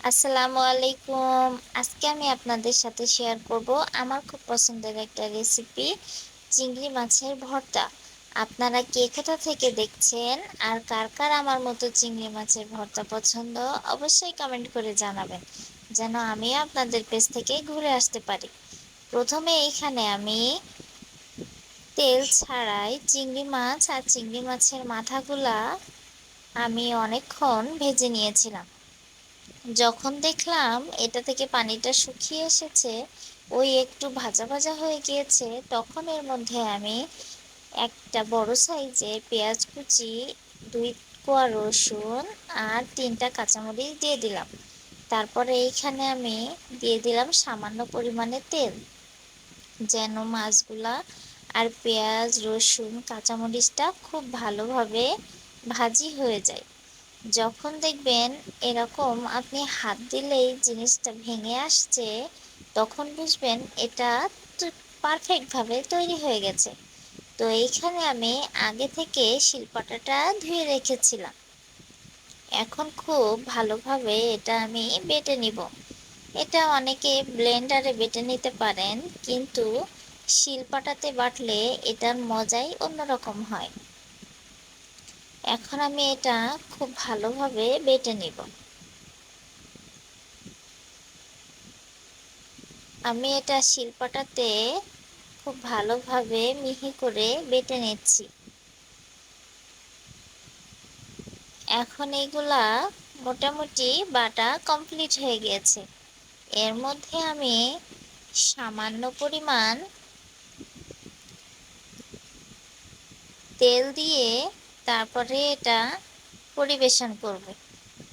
আসসালামু আলাইকুম। আজকে আমি আপনাদের সাথে শেয়ার করব আমার খুব পছন্দের একটা রেসিপি, চিংড়ি মাছের ভর্তা। আপনারা কে কোথা থেকে দেখছেন আর কার কার আমার মতো চিংড়ি মাছের ভর্তা পছন্দ, অবশ্যই কমেন্ট করে জানাবেন, যেন আমিও আপনাদের পেজ থেকে ঘুরে আসতে পারি। প্রথমে এইখানে আমি তেল ছাড়াই চিংড়ি মাছ আর চিংড়ি মাছের মাথাগুলা আমি অনেকক্ষণ ভেজে নিয়েছিলাম। যখন দেখলাম এটা থেকে পানিটা শুকিয়ে এসেছে, ওই একটু ভাজা ভাজা হয়ে গিয়েছে, তখন এর মধ্যে আমি একটা বড় সাইজের পেঁয়াজ কুচি, 2 কোয়া রসুন আর 3টা কাঁচামরিচ দিয়ে দিলাম। তারপরে এইখানে আমি দিয়ে দিলাম সামান্য পরিমাণে তেল, যেন মাছগুলা আর পেঁয়াজ রসুন কাঁচামরিচটা খুব ভালোভাবে ভাজি হয়ে যায়। যখন দেখবেন এরকম আপনি হাত দিলেই জিনিসটা ভেঙে আসছে, তখন বুঝবেন এটা পারফেক্টভাবে তৈরি হয়ে গেছে। তো এইখানে আমি আগে থেকে শিলপাটাটা ধুয়ে রেখেছিলাম। এখন খুব ভালোভাবে এটা আমি বেটে নিব। এটা অনেকে ব্লেন্ডারে বেটে নিতে পারেন, কিন্তু শিলপাটাতে বাটলে এটার মজাই অন্যরকম হয়। এখন আমি এটা খুব ভালোভাবে বেটে নিব। আমি এটা শিলপাটাতে খুব ভালোভাবে মিহি করে বেটে নিচ্ছি। এখন এইগুলা মোটামুটি বাটা কমপ্লিট হয়ে গিয়েছে। এর মধ্যে আমি সামান্য পরিমাণ তেল দিয়ে তারপরে এটা পরিবেশন করব।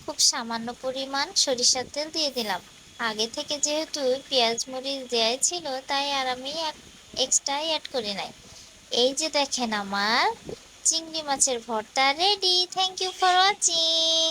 খুব সামান্য পরিমাণ সরিষার তেল দিয়ে দিলাম। আগে থেকে যেহেতু পেঁয়াজ মরিচ দেওয়াই ছিল, তাই আর আমি এক্সট্রা অ্যাড করি নাই। এই যে দেখেন, আমার চিংড়ি মাছের ভর্তা রেডি। Thank you for watching.